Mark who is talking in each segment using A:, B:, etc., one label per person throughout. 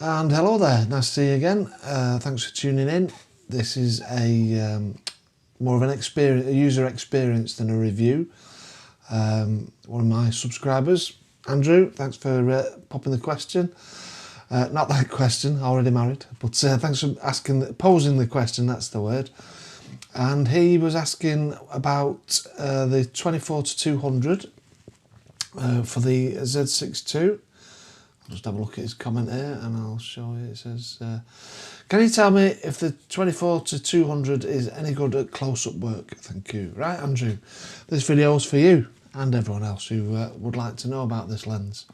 A: And hello there, nice to see you again. Thanks for tuning in. This is a more of an experience, a user experience than a review. One of my subscribers, Andrew, thanks for popping the question. Not that question, already married, but thanks for posing the question, that's the word. And he was asking about the 24-200 for the Z6 II. I'll just have a look at his comment here and I'll show you. It says, can you tell me if the 24-200 is any good at close-up work? Thank you. Right, Andrew, this video is for you and everyone else who would like to know about this lens.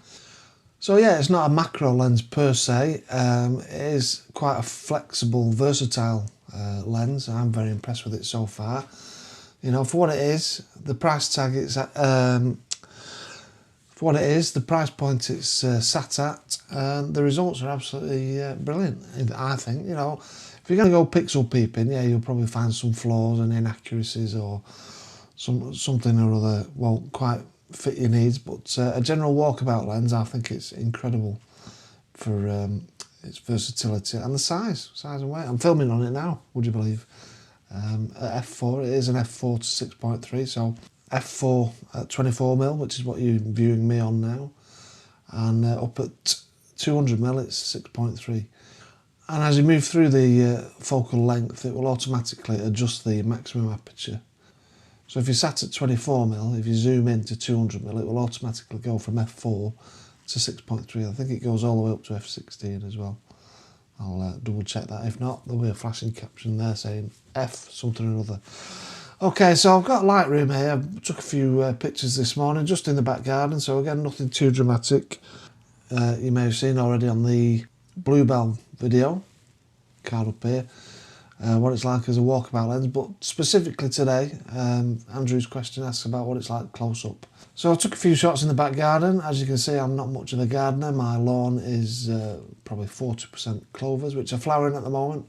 A: So yeah, it's not a macro lens per se. It is quite a flexible, versatile lens. I'm very impressed with it so far. You know, for what it is, the price tag it's at, for what it is, the price point it's sat at, the results are absolutely brilliant, I think. You know, if you're going to go pixel peeping, yeah, you'll probably find some flaws and inaccuracies or something or other won't quite fit your needs, but a general walkabout lens, I think it's incredible for its versatility and the size and weight. I'm filming on it now, would you believe? At f4, it is an f4 to 6.3, so f4 at 24mm, which is what you're viewing me on now, and up at 200mm it's 6.3. And as you move through the focal length, it will automatically adjust the maximum aperture. So if you're sat at 24mm, if you zoom in to 200mm, it will automatically go from f4 to 6.3. I think it goes all the way up to f16 as well. I'll double check that. If not, there'll be a flashing caption there saying F something or other. Okay, so I've got Lightroom here. I took a few pictures this morning just in the back garden, so again, nothing too dramatic. You may have seen already on the Bluebell video, card up here, what it's like as a walkabout lens, but specifically today, Andrew's question asks about what it's like close up. So I took a few shots in the back garden. As you can see, I'm not much of a gardener. My lawn is probably 40% clovers, which are flowering at the moment,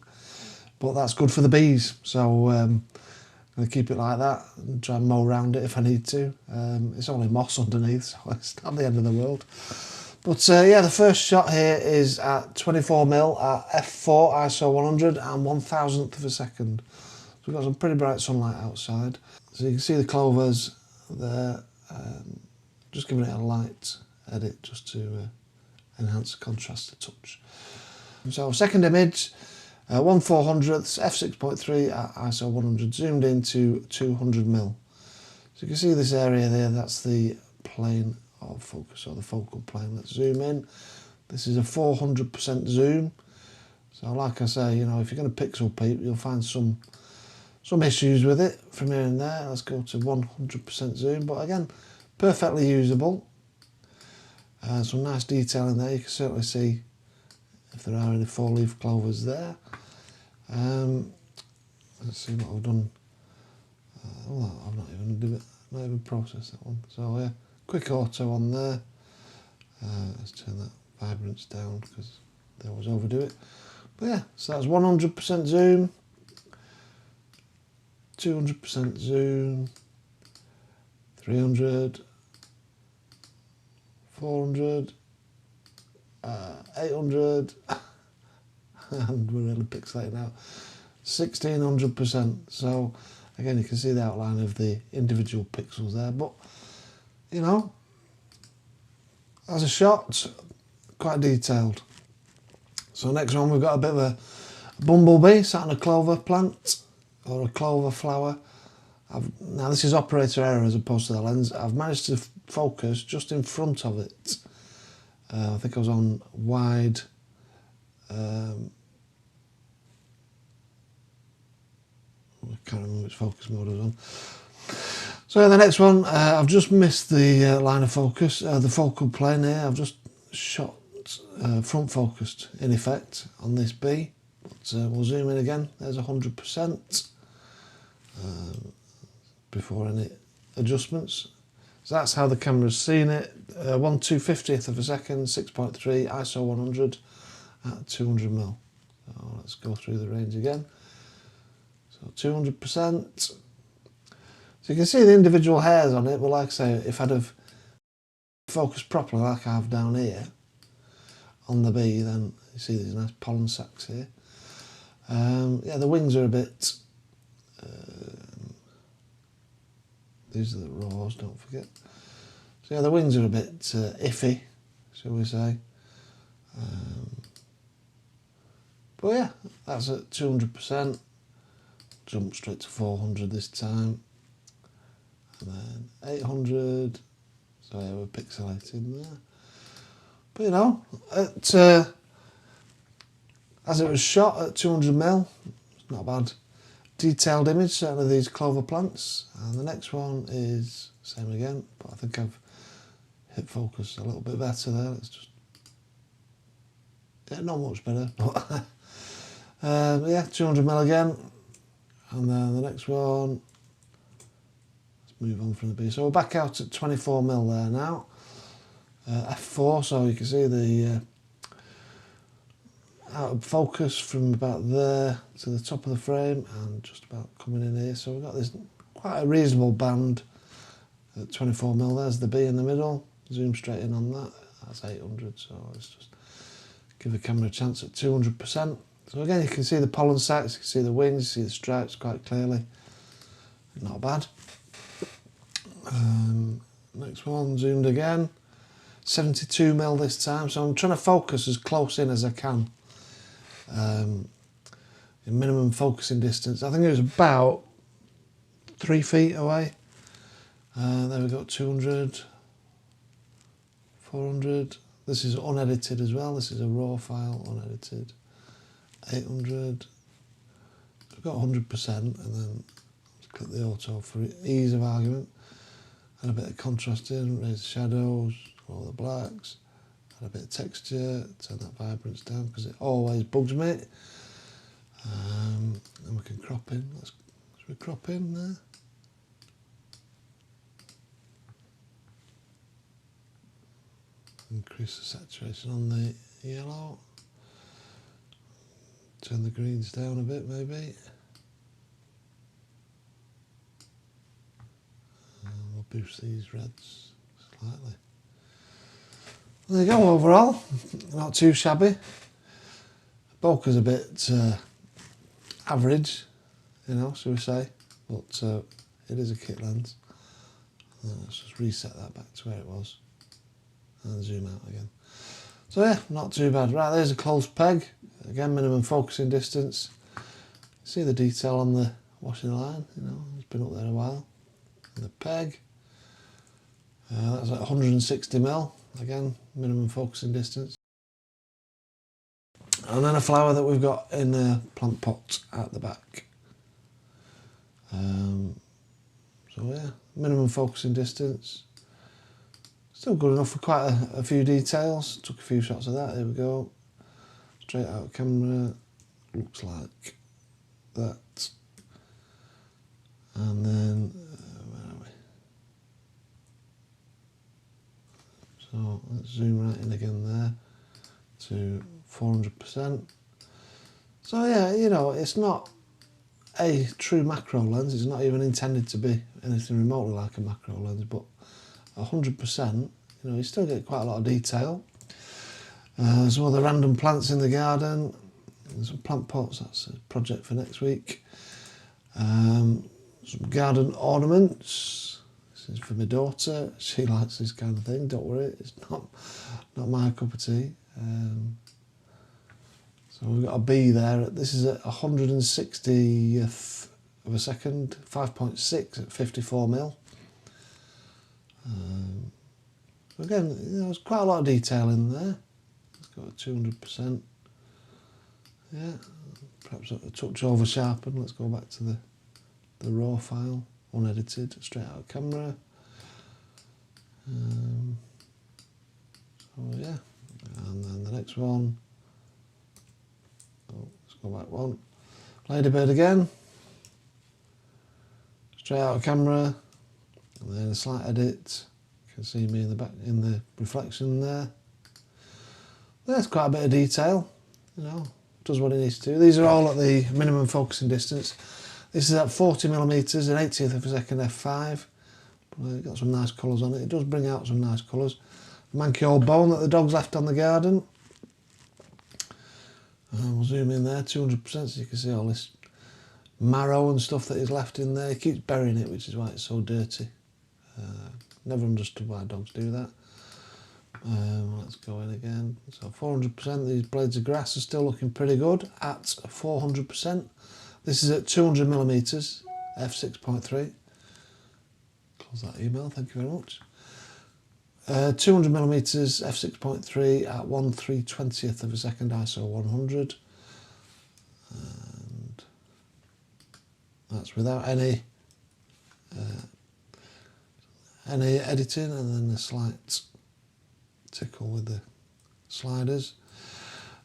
A: but that's good for the bees. So I'm going to keep it like that and try and mow around it if I need to. It's only moss underneath, so it's not the end of the world. But yeah, the first shot here is at 24mm at f4 ISO 100 and 1,000th of a second. So we've got some pretty bright sunlight outside. So you can see the clovers there. Just giving it a light edit just to enhance the contrast a touch. So second image, 1/400th f6.3 at ISO 100, zoomed into 200mm. So you can see this area there, that's the plane of focus, or the focal plane. Let's zoom in. This is a 400% zoom. So like I say, you know, if you're going to pixel peep, you'll find some issues with it from here and there. Let's go to 100% zoom, but again, perfectly usable. Some nice detail in there. You can certainly see if there are any four-leaf clovers there. Let's see what I've done. I've not even processed that one. So yeah, quick auto on there. Let's turn that vibrance down because they always overdo it. But yeah, so that's 100% zoom, 200% zoom, 300, 400, 800, and we're really pixelating out, 1600%. So again, you can see the outline of the individual pixels there, but you know, as a shot, quite detailed. So next one, we've got a bit of a bumblebee sat on a clover plant or a clover flower. Now this is operator error as opposed to the lens. I've managed to focus just in front of it. I think I was on wide. I can't remember which focus mode I was on. So yeah, the next one, I've just missed the line of focus, the focal plane here. I've just shot front focused in effect on this bee. But we'll zoom in again. There's 100% before any adjustments. So that's how the camera's seen it. 1/250th of a second, 6.3 ISO 100 at 200mm. So let's go through the range again. So 200%. So you can see the individual hairs on it, but like I say, if I'd have focused properly like I have down here on the bee, then You see these nice pollen sacs here. Yeah, the wings are a bit, these are the raws, don't forget. So yeah, the wings are a bit iffy, shall we say. But yeah, that's at 200%. Jump straight to 400 this time. And then 800. So yeah, we're pixelating there. But you know, as it was shot at 200mm, it's not a bad detailed image, certainly these clover plants. And the next one is same again, but I think I've hit focus a little bit better there. Let's just, yeah, not much better, but yeah, 200mm again. And then the next one, let's move on from the B. So we're back out at 24mm there now. F4, so you can see the out of focus from about there to the top of the frame and just about coming in here. So we've got this quite a reasonable band at 24mm. There's the B in the middle. Zoom straight in on that. That's 800, so let's just give the camera a chance at 200%. So again, you can see the pollen sacs, you can see the wings, you see the stripes quite clearly. Not bad. Next one, zoomed again. 72mm this time, so I'm trying to focus as close in as I can. In minimum focusing distance. I think it was about 3 feet away. There we go, 200, 400. This is unedited as well. This is a raw file, unedited. 800. I've got 100%, and then let's click the auto for ease of argument. Add a bit of contrast in, raise the shadows, all the blacks. Add a bit of texture, turn that vibrance down because it always bugs me. And we can crop in. Let's crop in there. Increase the saturation on the yellow. Turn the greens down a bit maybe. And we'll boost these reds slightly. There you go, overall, not too shabby. Bokeh's a bit average, you know, shall we say, but it is a kit lens. Let's just reset that back to where it was and zoom out again. So yeah, not too bad. Right, there's a close peg. Again, minimum focusing distance. See the detail on the washing line, you know, it's been up there a while. And the peg, that's at 160mm. Again, minimum focusing distance. And then a flower that we've got in a plant pot at the back. So yeah, minimum focusing distance. Still good enough for quite a few details. Took a few shots of that, here we go. Straight out of camera, looks like that. And then, where are we? So let's zoom right in again there to 400%. So yeah, you know, it's not a true macro lens. It's not even intended to be anything remotely like a macro lens, but 100%, you know, you still get quite a lot of detail. Some other random plants in the garden. Some plant pots, that's a project for next week. Some garden ornaments. This is for my daughter. She likes this kind of thing, don't worry, it's not my cup of tea. So we've got a bee there. This is at 160th of a second, 5.6 at 54mm. Again, you know, there's quite a lot of detail in there. It's got a 200%. Yeah, perhaps a touch over sharpened. Let's go back to the raw file, unedited, straight out of camera. So yeah, and then the next one. Oh, let's go back one. Ladybird again. Straight out of camera, and then a slight edit. You can see me in the back in the reflection there. There's quite a bit of detail, you know, does what it needs to do. These are all at the minimum focusing distance. This is at 40mm, an 80th of a second f5. Got some nice colours on it. It does bring out some nice colours. Manky old bone that the dog's left on the garden. We'll zoom in there, 200%, so you can see all this marrow and stuff that is left in there. He keeps burying it, which is why it's so dirty. Never understood why dogs do that. Let's go in again. So 400%, these blades of grass are still looking pretty good at 400%. This is at 200mm, f6.3. Close that email, thank you very much. 200mm f6.3 at 1/320th of a second ISO 100. And that's without any editing, and then a slight tickle with the sliders.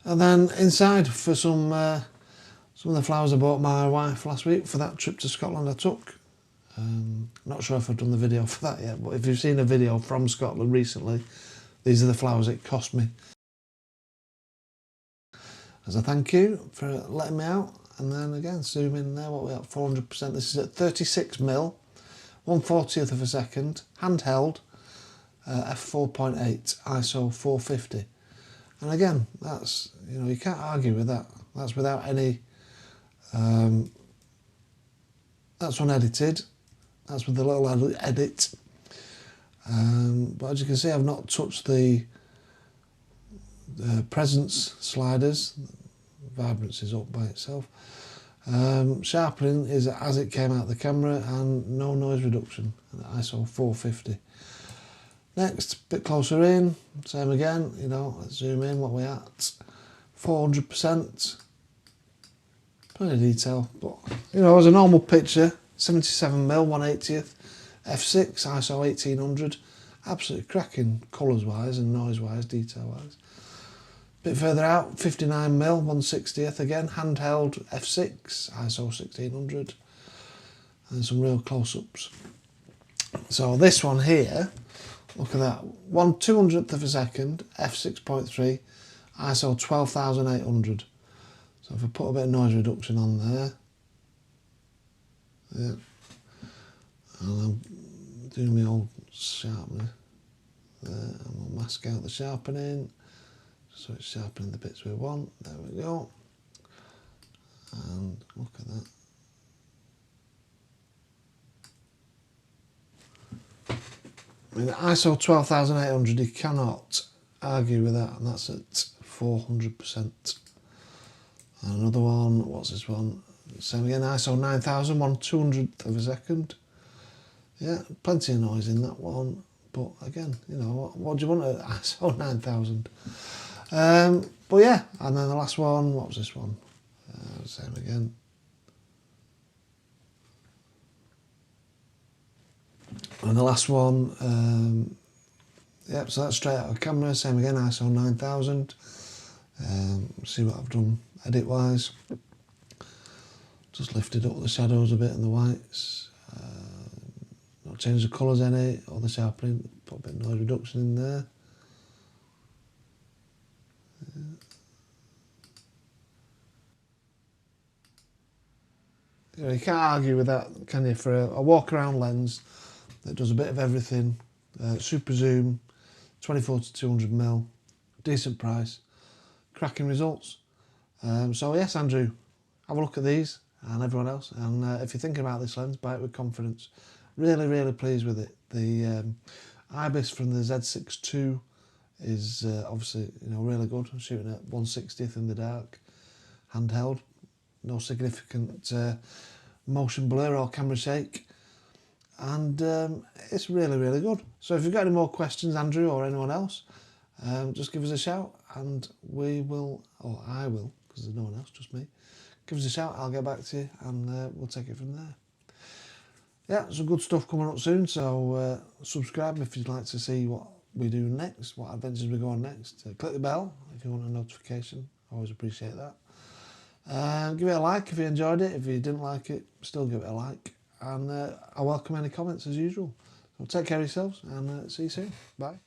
A: And then inside for some of the flowers I bought my wife last week for that trip to Scotland I took. Not sure if I've done the video for that yet, but if you've seen a video from Scotland recently, these are the flowers it cost me. As a thank you for letting me out. And then again, zoom in there, what we at, 400%. This is at 36mm, 1/40th of a second, handheld, f4.8, ISO 450. And again, that's, you know, you can't argue with that. That's without any, that's unedited. That's with the little edit. But as you can see, I've not touched the presence sliders. Vibrance is up by itself. Sharpening is as it came out of the camera, and no noise reduction at ISO 450. Next, a bit closer in, same again, you know, let's zoom in, what we're at, 400%. Plenty of detail, but, you know, as a normal picture, 77mm, 1/80th, f6, ISO 1800, absolutely cracking colours wise and noise wise, detail wise. Bit further out, 59mm, 1/60th, again, handheld f6, ISO 1600, and some real close-ups. So this one here, look at that, 1/200th of a second, f6.3, ISO 12,800. So if I put a bit of noise reduction on there, yeah, and I'm doing my old sharpener there, and we'll mask out the sharpening, so it's sharpening the bits we want. There we go. And look at that. I mean, the ISO 12,800, you cannot argue with that, and that's at 400%. And another one, what's this one? Same again, ISO 9,000, 1/200th of a second. Yeah, plenty of noise in that one, but again, you know, what do you want at ISO 9,000? But yeah, and then the last one, what was this one? Same again. And the last one, yep, so that's straight out of camera, same again, ISO 9000. See what I've done edit wise. Just lifted up the shadows a bit and the whites. Not changed the colours any, or the sharpening, put a bit of noise reduction in there. You know, you can't argue with that, can you? For a walk around lens that does a bit of everything, super zoom, 24-200mm, decent price, cracking results. So yes, Andrew, have a look at these and everyone else, and if you're thinking about this lens, buy it with confidence. Really, really pleased with it. The IBIS from the Z6 II is obviously, you know, really good. I'm shooting at 1/60th in the dark, handheld, no significant motion blur or camera shake, and it's really, really good. So if you've got any more questions, Andrew, or anyone else, just give us a shout, and we will, or I will, because there's no one else, just me. Give us a shout, I'll get back to you, and we'll take it from there. Yeah, some good stuff coming up soon, so subscribe if you'd like to see what we do next, what adventures we go on next. Click the bell if you want a notification, always appreciate that. Give it a like if you enjoyed it. If you didn't like it, still give it a like, and I welcome any comments as usual. So take care of yourselves, and see you soon. Bye.